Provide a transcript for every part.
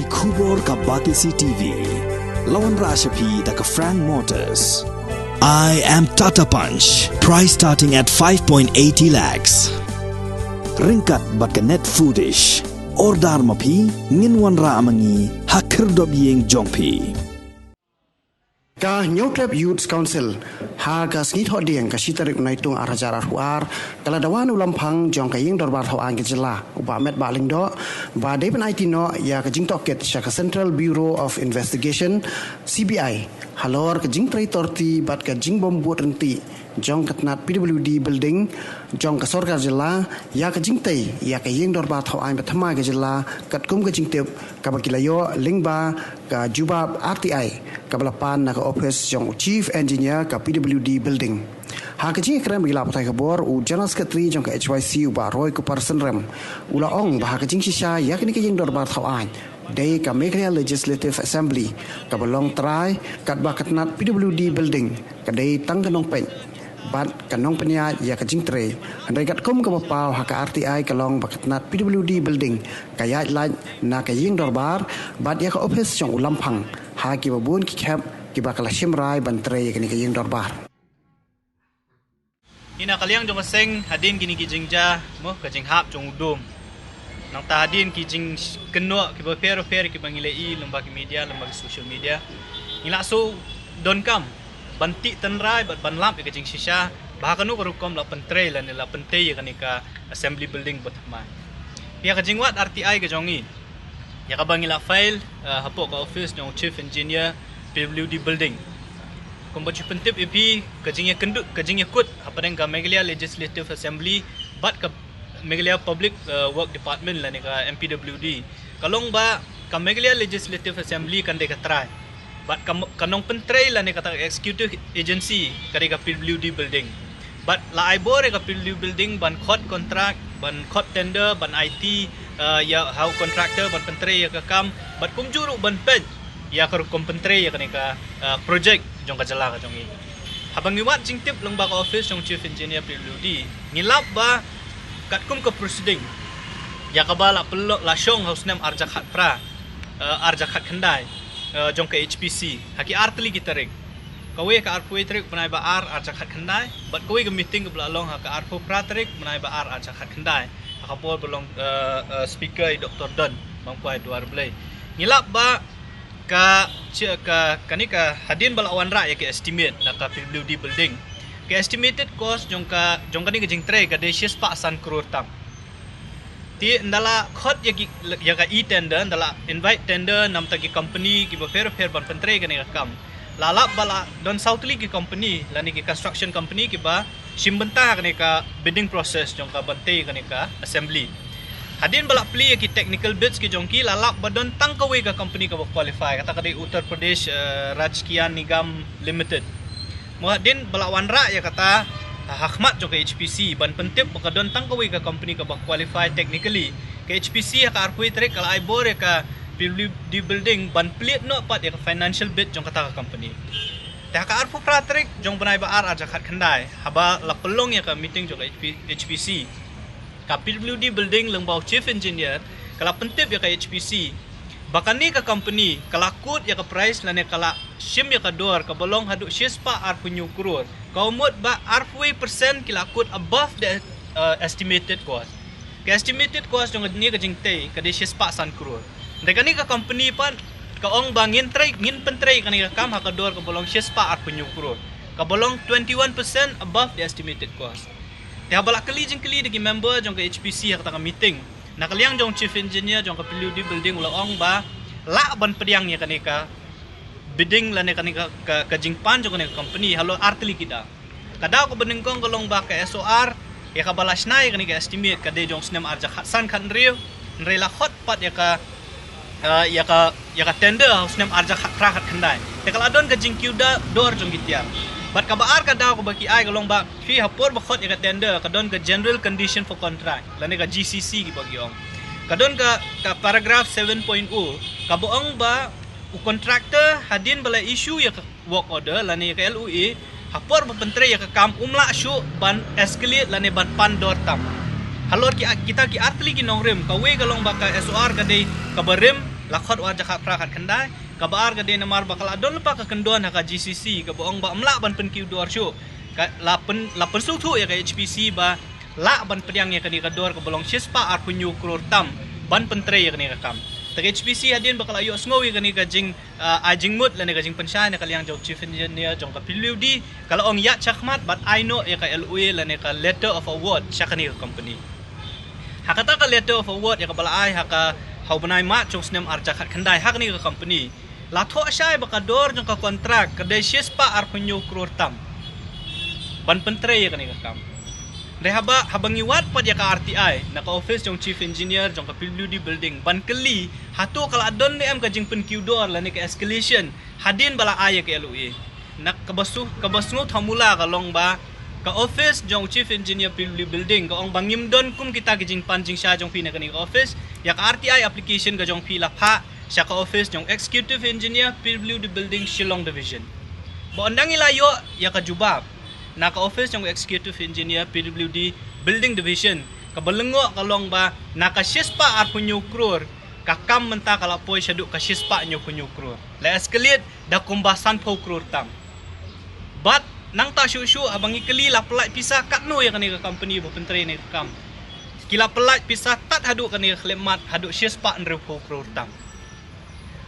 Kubor ka Batisi TV. Lawan Rashapi da ka Frank Motors. I am Tata Punch. Price starting at 5.80 lakhs. Ringkat bat ka Net Foodish. Ordar mapi nginwan ra amangi hakir dobyeng jongpi. Ka Nyautrep Youth Council ha ka sngit hodieng ka sitarik naitung arajar arhuar kala dawan ulam phang jong ka ying dorbar thaw ang jela uba met ba ling do ba deben itino ya ka jing toket sha ka Central Bureau of Investigation CBI halor ka jing trai torti bat ka jing bom buat renti jong katnat PWD building jong ka sorkar jela ya ka jing tai ya ka ying dorbar thaw ang bathama ka jela kat kum ka jing tep ka bakilayo lingba ka jubab RTI ka balapan na ka office jong chief engineer ka PWD building ha ka jing kram gila patai kabor u general secretary jong ka HYC u ba roy ko person rem ula ong ba ka jing shisha ya ka ni ka ying dorbar thaw ang Day ka Meghalaya Legislative Assembly ka balong try kat ba katnat PWD building ka day tang kanong pen bat kanong penya ya ka jing tre andai kat kum ka papaw ha ka RTI kalong ba katnat PWD building ka ya lai na ka ying dorbar bat ya ka office jong ulam phang ha ki babun ki khap ki ba kala shimrai ban tre ka ni ka ying dorbar ina kaliang jong seng hadin gini ki jingja mo ka jing hap jong udum nang tahadin ki jing kenok ki per ki bangilei lembaga media lembaga social media ila so don kam banti tenrai bat banlap ki jing shisha bahakanu karukom la pentre lan la pentei kan ka assembly building batma ya ka jing wat RTI ka jongi ya ka bangila file hapo ka office jong chief engineer PWD building kombaci pentip EP ka jing ya kendut ka jing ya kut hapadeng ka Meghalaya Legislative Assembly bat ka Meghalaya Public Work Department lah ni ka MPWD. Kalong ba ka Meghalaya Legislative Assembly kan de ka try. But kanong pentray lah ni ka executive agency ka de ka PWD building. But la aibor ka PWD building ban khot contract, ban khot tender, ban IT ya how contractor ban pentray ya ka kam, but kumjuru ban pen ya ka kom pentray ya ka ni ka project jong ka jala ka jong i. Habang iwat jingtip lang ba ka office jong chief engineer PWD. Ngilap ba kat kum ke proceeding ya kabala pelok la syong haus nam arjak hat pra arjak hat kendai jong ke HPC haki artli kita rek kawe ka arpoi trek panai ba arjak hat kendai but kawe ke meeting ke belalong ha ka arpo pra trek panai ba arjak hat kendai ha pol belong speaker Dr. Don mangpai duar belai ngilap ba ka kani ka hadin balawan ra ya ke estimate na ka PWD building ke estimated cost jong kani ke jing tre ka de 6 crore tam ti ndala khot ya ka e tender ndala invite tender nam ta ki company ki ba fair ban pentre ka ni ka kam lala bala don southly ki company lani ki construction company ki ba simbenta ka ni ka bidding process jong ka bante ka ni ka assembly hadin bala pli ki technical bids ki jong ki lala ba don tang ka we ka company ka ba qualify kata ka de Uttar Pradesh Rajkiyan Nigam Limited Muadin balawan ra ya kata hakmat jo ke HPC ban pentip ka don tang kawi ka company ka ba qualify technically ke HPC ka arpui trek kala aibor ka PWD building ban plit no pat ya financial bid jong kata ka company ta ka arpu pra trek jong banai ba ar aja khat khandai haba la pelong ya ka meeting jo ka HPC ka PWD building lengbau chief engineer kala pentip ya ka HPC bakani ka company kala kut ya ka price lane kala shim ya ka door ka bolong hadu shispa ar punyu crore ka umot ba arpui percent kila kut above the estimated cost ka estimated cost jong ni ka jingte ka de shispa san crore dekani ka company pan ka ong bangin try ngin pentray kani ka kam ha ka door ka bolong shispa ar punyu crore ka bolong 21% above the estimated cost te habala kali jingkali de member jong ka HPC ha ka meeting nakaliang jong chief engineer jong ka PWD building ula ong ba la ban pediang ya kanika bidding la ne kanika ka jingpan jong kanika company halo artli kita kada ko benengkong kolong ba ka SOR ya ka balas nai kanika estimate ka de jong snem arja san kan rio rela hot pat ya ka tender snem arja khat khandai te kala don ka jingkyuda dor jong gitiar bat ka baar ka daw ko baki ay kolong ba fi hapor ba khot ya ka tender ka don ka general condition for contract lani ka GCC gi bagi ong ka don ka paragraph 7.0 ka boong ba u contractor hadin bala issue ya ka work order lani ka LOA hapor ba pentre ya ka kam umla shu ban escalate lani ban pan dor tam halor kita ki atli ki nongrem ka we galong ba ka SOR ka de ka barem lakhot wa jakha prakat kendai kabar gade namar bakal adon pa ka kendon ha ka GCC ka boong ba amla ban pen kiu dor shu ka lapen su thu ya ka HPC ba la ban pediang ya ka ni ka dor ka bolong shispa ar punyu kror tam ban pentre ya ka ni ka kam tak HPC hadin bakal ayo sngowi ka ni ka jing ajing mut la ni ka jing pensha na kaliang jong chief engineer jong ka PWD kalau ong ya chakmat but I know ya ka LOA la ni ka letter of award sya ka ni ka company hakata ka letter of award ya ka balai haka hau banai mat jong snem ar jakhat khandai hak ni ka company la tho syai baka dor jong ka kontrak ka de shispa ar punyu kror tam ban pentre ya ka ni ka kam rehaba habangi wat pa ya ka RTI na ka office jong chief engineer jong ka PWD building ban keli hatu kala adon ni am ka jing pen kiu dor la ni ka escalation hadin bala aya ka LOA nak kabasu thamula ka long ba ka office jong chief engineer PWD building ka ong bangim don kum kita ka jing panjing sha jong pi na ka ni ka office ya ka RTI application ka jong pi la pha sya ka office jong executive engineer PWD building Shillong division ba ondang ilayo ya ka jubab na ka office jong executive engineer PWD building division ka balengo kalong ba na ka shispa ar punyu kror ka kam menta kala poi syadu ka shispa nyu punyu kror la escalate da kumbasan po kror tam but nang ta shu abangi keli la pelai pisah kat no ya kani ka company bo pentre ni kam kila pelai pisah tat hadu kani khlemat hadu shispa nre po kror tam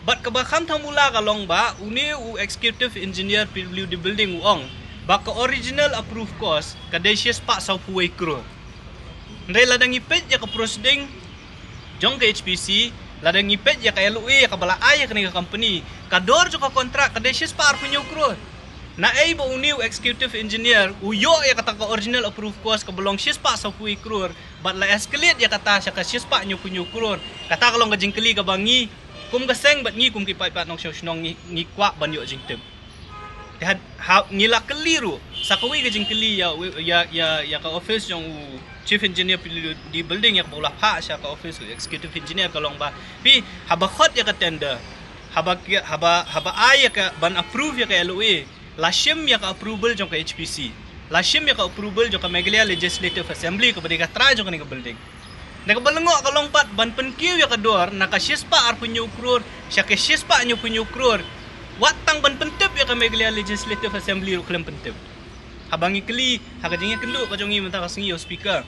but ka ba kham thamula kalong ba uni u executive engineer PWD building uong baka original approved cost kadai shispa sau puai kror ndai ladang ipet ya ka proceeding jong ka HPC ladang ipet ya ka LOA ya ka bala ay ka ni ka company kador jo ka kontrak kadai shispa ar punyu kror na ay bo uniu executive engineer uyo ya kata ka original approved cost ka belong shispa sau puai kror but la escalate ya kata sya ka shispa nyu punyu kror kata kalong ka jingkeli ka bangi kum ka seng bat ngi kum ki pai pat nong shnong ngi kwa ban yo jing tem ngila keliru sakawi ke jingkeli ya ka office yang chief engineer di building yang bola ha sya ka office executive engineer kalong ba pi haba khot ya ka tender haba ay ka ban approve ya ka LOA la shim ya ka approval jong ka HPC la shim ya ka approval jong ka Meghalaya Legislative Assembly ka badi ka try jong ka ni ka building na ka balengo kalong pat ban penkiu ya ka dor na ka shispa ar punyu kror sya ka shispa nyu punyu kror watang ban pentep ya ka Meghalaya Legislative Assembly ru klem pentep habangi keli hakajing kelu ka jongi menta ka singi speaker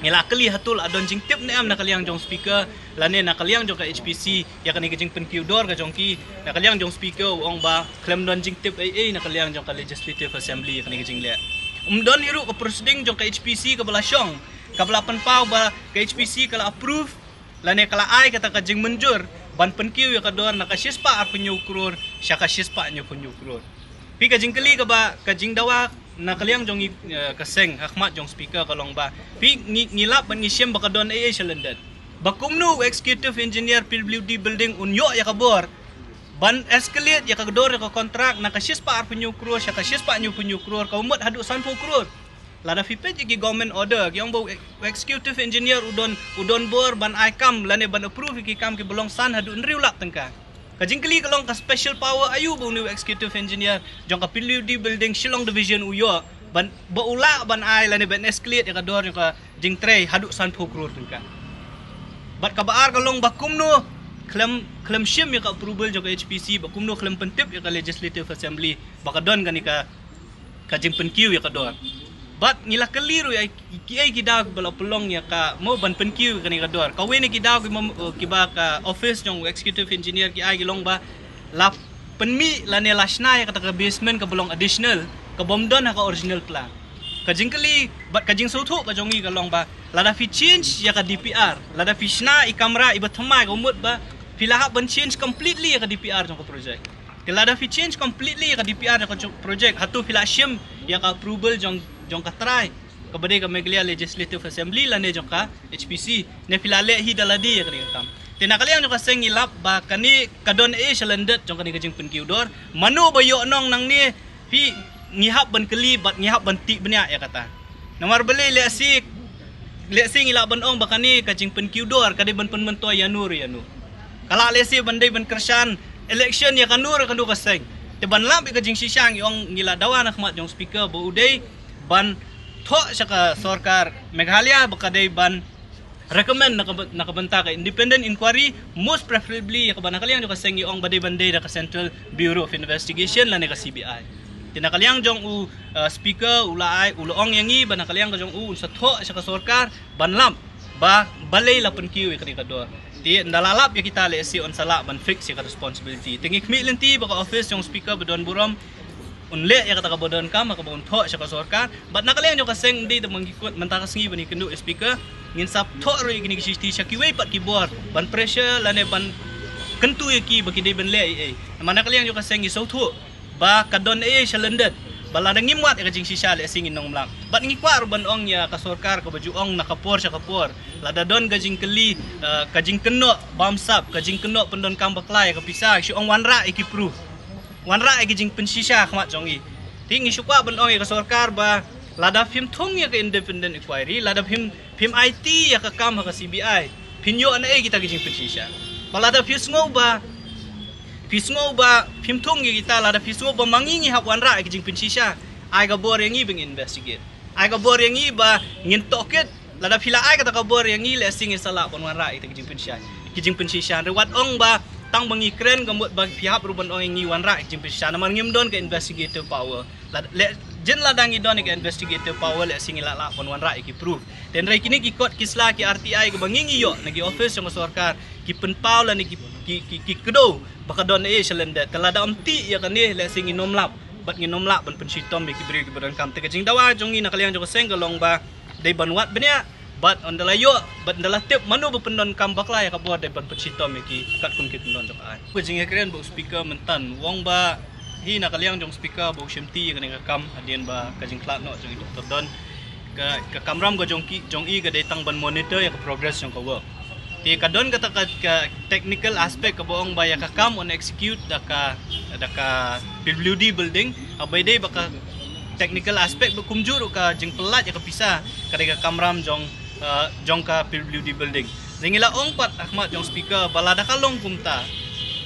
ngila keli hatul adon jing tip ne am na kaliang jong speaker lane na kaliang jong ka HPC ya ka ni jing penkiu dor ka jongki na kaliang jong speaker ong ba klem don jing tip ai na kaliang jong ka Legislative Assembly ya ka ni jing le don hiru ka proceeding jong ka HPC ka balasyong ka balapan pau ba ka HPC kala approve lane kala ai kata ka jing menjur ban penkiu ya ka dor na ka shispa ar punyu kror sya ka shispa nyu punyu kror pi ka jingkeli ka ba ka jing dawa na kaliang jong ka seng hakmat jong speaker kalong ba pi ngilap ban ngisem ba ka don ai syalendat bakumnu executive engineer PWD building unyo ya ka bor ban escalate ya ka dor ka kontrak na ka shispa ar punyu kror sya ka shispa nyu punyu kror ka umot hadu 10 kror lada fipe ji government order yang bo executive engineer udon bor ban ikam lane ban approve ki kam ki belong san hadu nriu lak tengka kajingkeli kalong ka special power ayu bo new executive engineer jong ka PWD building Shillong division uyo ban bo ula ban ai lane ban escalate ya ka dor ka jing tray hadu san kror tengka bat ka baar kalong bakumno klem shim ya ka approval jong ka HPC bakumno klem pentip ya ka Legislative Assembly baka don kan ka jing penkiu ya ka dor but ngila keliru ya kiai kidag bala pelong ya ka mo ban penkiu kani ka dor ka weni kidag ki ba ka office jong executive engineer ki ai gilong ba la penmi la ne lasna ya kata ka basement ka belong additional ka bomdon ka original plan ka jingkeli but ka jing sotho ka jongi ka long ba la da fi change ya ka DPR la da fi shna I kamera I bathmai ka umut ba filah ban change completely ya ka DPR jong ka project kala da fi change completely ya ka DPR ka project hatu filah shim ya ka approval jong ka try ka bade ka Meghalaya Legislative Assembly la ne jong ka HPC ne filale hi daladi ya kani kam tinakali ang ka seng ilap ba kani kadon syalendet jong kani kajing penkiu dor manu bayo nong nang ni pi ngihap ban keli bat ngihap ban ti benya ya kata nomor beli le si ngilap ban ong ba kani kajing penkiu dor kadi ban penmentua yanu kala le si bandai ban kersan election ya kanur kandu ka seng te ban lambi kajing sisang yong ngila dawa nak mat jong speaker bo udai ban tho saka sarkar Meghalaya bakadai ban recommend nakabanta ka independent inquiry, most preferably yakabana kaliang jo kaseng ong badai-bandai da ka Central Bureau of Investigation la ne ka CBI. Tinakaliang jong speaker ulaay uloong yangi banakaliang ka jong sa tho sa ka sorkar banlam ba balay la penkiu ikani kador. Ti ndalalap ya kita le si on sala ban fix ya ka responsibility. Tingi kmi lenti ba ka office jong speaker badon burom unle ya kata kabodon kam ka bon tho sa ka sorkar bat nakaliang jo kaseng di mangikut mentakas ngi bani kendu speaker ngin sap tho ri gini kisti syakiwei pat keyboard ban pressure lane ban kentu yaki bagi de ben le mana kalian jo kaseng so thu ba kadon shalendet bala da ngimwat ka jing sisya le singin nong mlang bat ngikwa ban ong ya ka sorkar ka baju ong nakapor sa kapor lada don ka jing keli ka jing keno bamsap ka jing keno pendon kam baklai ka pisah si ong wanra ikipru wanra ki jing pensisya khmat jongi tingi syukwa ban ong ya ka sorkar ba lada phim thong ya ka independent inquiry lada phim IT ya ka kam ka CBI pinyo ana kita ki jing pensisya balada fisngo ba phim thong ya kita lada fisngo ba mangingi hak wanra ki jing pensisya ai ga bor yangi bing investigate ai ga bor yangi ba ngin toket lada phila ai ka bor yangi le singin sala kon wanra ki jing pensisya rewat ong ba tang bangi kren gamut bag pihak ruban ong yangi wanra ki jing pensisya naman ngim don ka investigative power le jen ladang idon ke investigative power le singin la kon wanra ki proof den rai kini ki kot kisla ki RTI ke bangingi yo nagi office yang sorkar ki penpau la ni ki kedo bakadon shalendet kala da amti ya kan ni le singin nomlap bat ngi nomlap ban pensitom ki beri ki badan kam te jing dawa jongi nakaliang jo seng galong ba dei banwat benya bat ondalayo bat ndalatip manu bependon kam bakla ya ka buat dei ban pensitom ki kat kun ki pendon jokan ku jing keren bu speaker mentan wong ba hi nakaliang jong speaker bu shimti ka ka kam adien ba ka jing klat no jong Dr. Don ka kamram go jong i ga dei tang ban monitor ya ka progress jong ka work ti kadon kata ka technical aspect ka boong baya ka kam on execute da ka PWD building abai dei baka technical aspect bekumjur ka jeng pelat ya ka pisah ka kamram jong ka PWD building dingila ong pat Ahmad jong speaker balada kalong kumta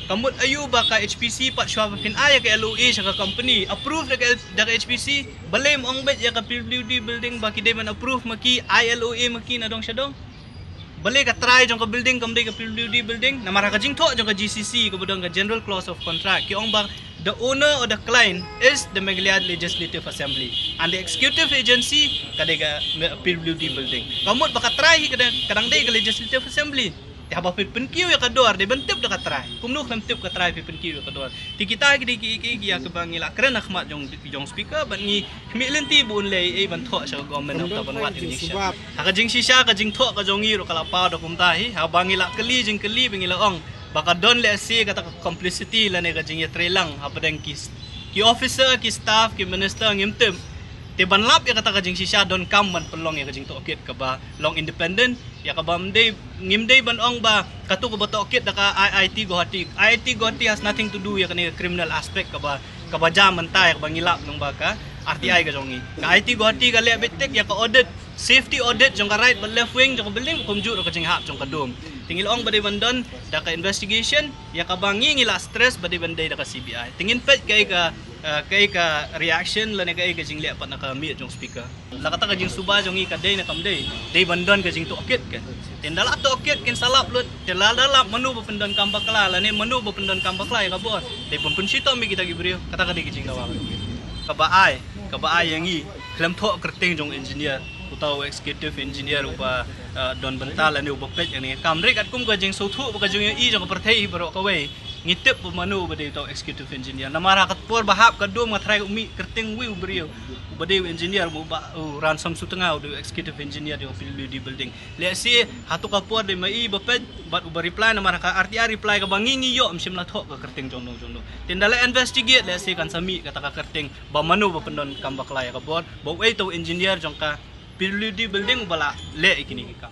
kamut ayu baka HPC pat syawab pin aya ka LOA sa ka company approve da ka HPC balem ong bet ya ka PWD building baki dei man approve maki ILOA maki na dong syadong balik ka try jong ka building kamdei ka PWD building namara ka jing tho jong ka GCC ka bodong ka general clause of contract ki ong bang the owner or the client is the Megliad Legislative Assembly and the executive agency kadai ka PWD building kamut baka try kadang dei ka Legislative Assembly ti haba penkiu ya kador de bentip da ka try kumnu kham tip ka try penkiu ya kador ti kita ki ya ka bangila kren Ahmad jong speaker ban ngi khmilenti bun le ban tho sa government of Tabanwat Indonesia ka jing sisya ka jing tho ka jongi ro kala pa do kumta hi ha bangila keli bangila ong baka don le si kata complicity la ne ka jing ya trelang ha padang ki officer ki staff ki minister ngimtem te banlap ya kata ka jing sisya don kam ban pelong ya ka jing to okit ka ba long independent ya ka bamde ngimdei ban ong ba katu ko bato okit da ka IIT Guwahati has nothing to do ya ka criminal aspect ka ba jam mentay ka bangilap nung baka RTI ka jongi ka IT Guwahati ka le betek ya ka audit safety audit jong ka right but left wing jong ka building kumju ka jing hap jong ka dom tingil ong badai bandon da ka investigation ya ka bangi ngila stress badai bandai da ka CBI tingin pet kay ka reaction la ne kay ka jing le pat na ka mi jong speaker la kata ka jing suba jong i ka dei na kamdei dei bandon ka jing to okit ka tindala to okit kin salap lut telala manu bependon kambakla la ne manu bependon kambakla ya ka bor dei pempunsito mi kita gibrio kata ka dei ka jing dawa kabaai yang i klem tho kerting jong engineer utau executive engineer upa don bental ani upa pet ani kamre kat kum ka jing so thu ka jong i jong perthei baro ka we ngitip manu bade utau executive engineer namara kat por bahap ka dom ngatrai umi kerting wi ubrio bade engineer bu ransom su tengah do executive engineer di PWD building le si hatu ka por de mai bapet bat uba reply namara ka RTI reply ka bangingi yo msim la tho ka kerting jong tindala investigate le si kan sami kata ka kerting ba manu ba pendon kambak laya ka bor ba wei to engineer jong ka PWD building bala le ikini ka